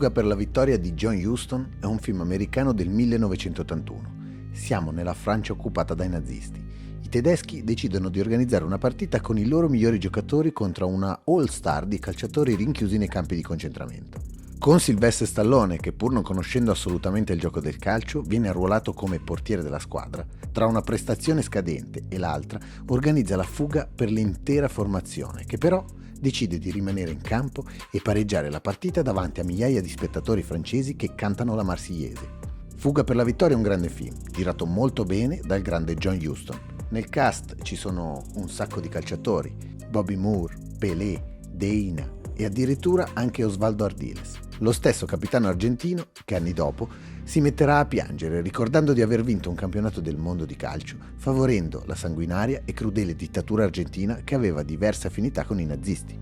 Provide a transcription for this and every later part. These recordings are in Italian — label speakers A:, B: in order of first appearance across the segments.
A: Fuga per la vittoria di John Huston è un film americano del 1981. Siamo nella Francia occupata dai nazisti. I tedeschi decidono di organizzare una partita con i loro migliori giocatori contro una all-star di calciatori rinchiusi nei campi di concentramento. Con Sylvester Stallone, che pur non conoscendo assolutamente il gioco del calcio, viene arruolato come portiere della squadra, tra una prestazione scadente e l'altra organizza la fuga per l'intera formazione, che però decide di rimanere in campo e pareggiare la partita davanti a migliaia di spettatori francesi che cantano la Marsigliese. Fuga per la vittoria è un grande film, girato molto bene dal grande John Huston. Nel cast ci sono un sacco di calciatori, Bobby Moore, Pelé, Deina e addirittura anche Osvaldo Ardiles, lo stesso capitano argentino che anni dopo si metterà a piangere ricordando di aver vinto un campionato del mondo di calcio, favorendo la sanguinaria e crudele dittatura argentina che aveva diverse affinità con i nazisti.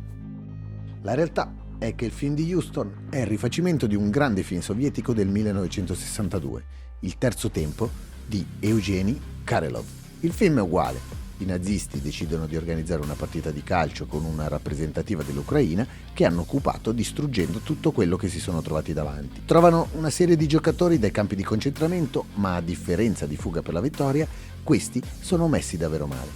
A: La realtà è che il film di Huston è il rifacimento di un grande film sovietico del 1962, Il terzo tempo di Evgeny Karelov. Il film è uguale. I nazisti decidono di organizzare una partita di calcio con una rappresentativa dell'Ucraina che hanno occupato distruggendo tutto quello che si sono trovati davanti. Trovano una serie di giocatori dai campi di concentramento, ma a differenza di Fuga per la vittoria, questi sono messi davvero male.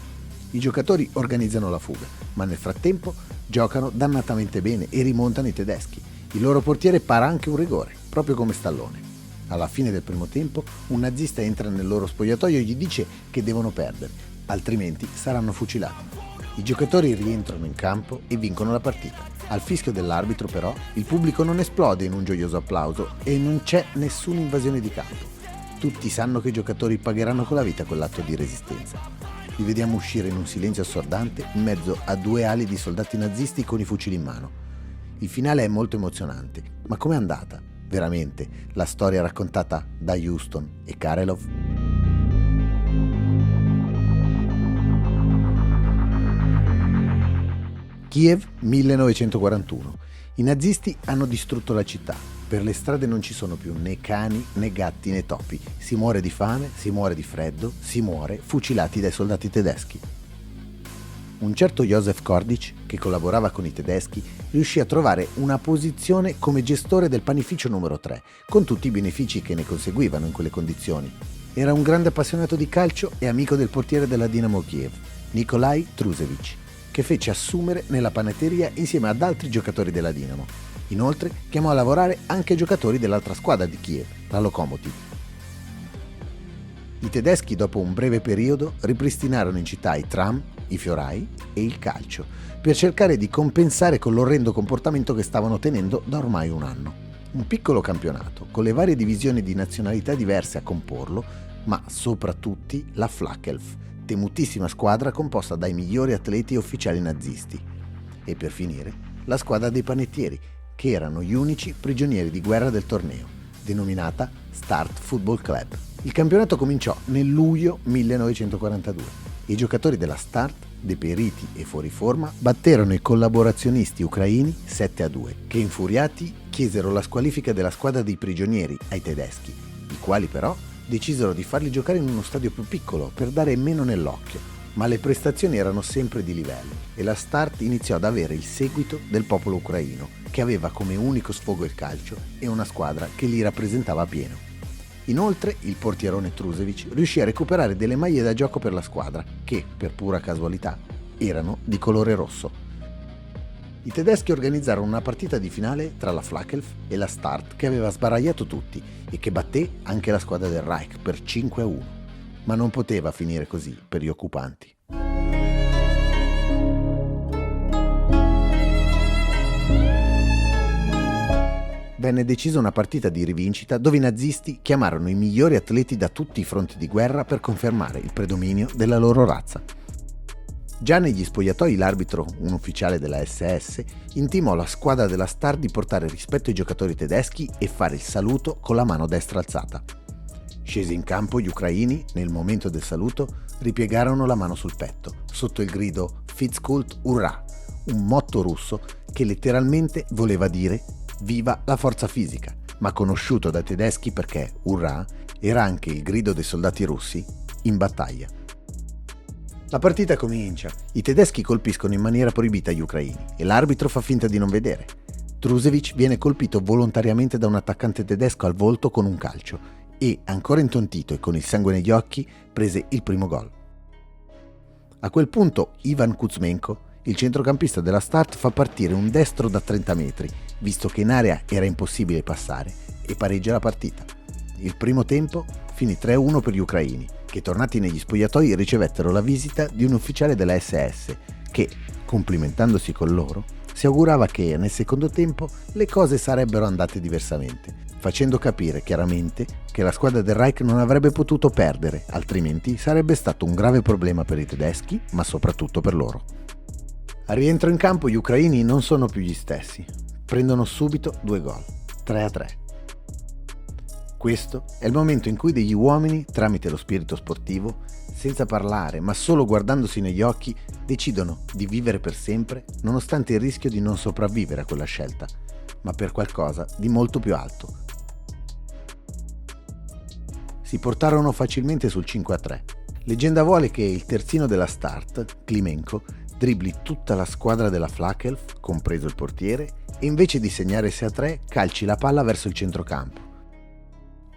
A: I giocatori organizzano la fuga, ma nel frattempo giocano dannatamente bene e rimontano i tedeschi. Il loro portiere para anche un rigore, proprio come Stallone. Alla fine del primo tempo, un nazista entra nel loro spogliatoio e gli dice che devono perdere, altrimenti saranno fucilati. I giocatori rientrano in campo e vincono la partita. Al fischio dell'arbitro però il pubblico non esplode in un gioioso applauso e non c'è nessuna invasione di campo. Tutti sanno che i giocatori pagheranno con la vita quell'atto di resistenza. Li vediamo uscire in un silenzio assordante in mezzo a due ali di soldati nazisti con i fucili in mano. Il finale è molto emozionante, ma com'è andata veramente la storia raccontata da Huston e Karelov? Kiev 1941. I nazisti hanno distrutto la città. Per le strade non ci sono più né cani, né gatti, né topi. Si muore di fame, si muore di freddo, si muore fucilati dai soldati tedeschi. Un certo Josef Kordic, che collaborava con i tedeschi, riuscì a trovare una posizione come gestore del panificio numero 3, con tutti i benefici che ne conseguivano in quelle condizioni. Era un grande appassionato di calcio e amico del portiere della Dinamo Kiev, Nikolai Trusevic, che fece assumere nella panetteria insieme ad altri giocatori della Dinamo. Inoltre chiamò a lavorare anche giocatori dell'altra squadra di Kiev, la Lokomotiv. I tedeschi dopo un breve periodo ripristinarono in città i tram, i fiorai e il calcio, per cercare di compensare con l'orrendo comportamento che stavano tenendo da ormai un anno. Un piccolo campionato, con le varie divisioni di nazionalità diverse a comporlo, ma soprattutto la Flakelf, temutissima squadra composta dai migliori atleti e ufficiali nazisti. E per finire, la squadra dei panettieri, che erano gli unici prigionieri di guerra del torneo, denominata Start Football Club. Il campionato cominciò nel luglio 1942 e i giocatori della Start, deperiti e fuori forma, batterono i collaborazionisti ucraini 7-2, che infuriati chiesero la squalifica della squadra dei prigionieri ai tedeschi, i quali però decisero di farli giocare in uno stadio più piccolo per dare meno nell'occhio, ma le prestazioni erano sempre di livello e la Start iniziò ad avere il seguito del popolo ucraino, che aveva come unico sfogo il calcio e una squadra che li rappresentava a pieno. Inoltre il portierone Trusevic riuscì a recuperare delle maglie da gioco per la squadra, che, per pura casualità, erano di colore rosso. I tedeschi organizzarono una partita di finale tra la Flakelf e la Start che aveva sbaragliato tutti e che batté anche la squadra del Reich per 5-1. Ma non poteva finire così per gli occupanti. Venne decisa una partita di rivincita dove i nazisti chiamarono i migliori atleti da tutti i fronti di guerra per confermare il predominio della loro razza. Già negli spogliatoi l'arbitro, un ufficiale della SS, intimò alla squadra della Star di portare rispetto ai giocatori tedeschi e fare il saluto con la mano destra alzata. Scesi in campo gli ucraini, nel momento del saluto, ripiegarono la mano sul petto, sotto il grido Fizkult Urrà, un motto russo che letteralmente voleva dire «Viva la forza fisica», ma conosciuto dai tedeschi perché Urrà era anche il grido dei soldati russi in battaglia. La partita comincia, i tedeschi colpiscono in maniera proibita gli ucraini e l'arbitro fa finta di non vedere. Trusevic viene colpito volontariamente da un attaccante tedesco al volto con un calcio e, ancora intontito e con il sangue negli occhi, prese il primo gol. A quel punto Ivan Kuzmenko, il centrocampista della Start, fa partire un destro da 30 metri, visto che in area era impossibile passare, e pareggia la partita. Il primo tempo finì 3-1 per gli ucraini, che tornati negli spogliatoi ricevettero la visita di un ufficiale della SS che, complimentandosi con loro, si augurava che nel secondo tempo le cose sarebbero andate diversamente, facendo capire chiaramente che la squadra del Reich non avrebbe potuto perdere, altrimenti sarebbe stato un grave problema per i tedeschi, ma soprattutto per loro. Al rientro in campo gli ucraini non sono più gli stessi, prendono subito 2 gol, 3-3. Questo è il momento in cui degli uomini, tramite lo spirito sportivo, senza parlare ma solo guardandosi negli occhi, decidono di vivere per sempre nonostante il rischio di non sopravvivere a quella scelta, ma per qualcosa di molto più alto. Si portarono facilmente sul 5-3. Leggenda vuole che il terzino della Start, Klimenko, dribbli tutta la squadra della Flakelf, compreso il portiere, e invece di segnare 6-3 calci la palla verso il centrocampo.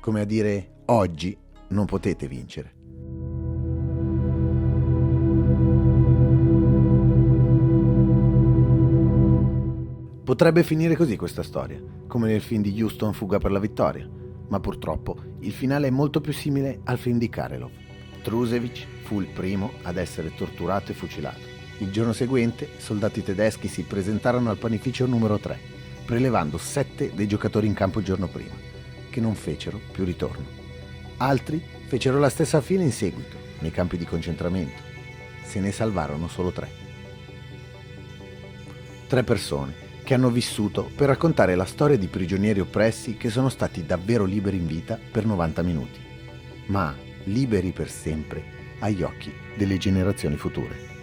A: Come a dire, oggi non potete vincere. Potrebbe finire così questa storia, come nel film di Houston Fuga per la vittoria, ma purtroppo il finale è molto più simile al film di Karelov. Trusevic fu il primo ad essere torturato e fucilato. Il giorno seguente, soldati tedeschi si presentarono al panificio numero 3, prelevando 7 dei giocatori in campo il giorno prima, che non fecero più ritorno. Altri fecero la stessa fine in seguito, nei campi di concentramento. Se ne salvarono solo 3. 3 persone che hanno vissuto per raccontare la storia di prigionieri oppressi che sono stati davvero liberi in vita per 90 minuti, ma liberi per sempre agli occhi delle generazioni future.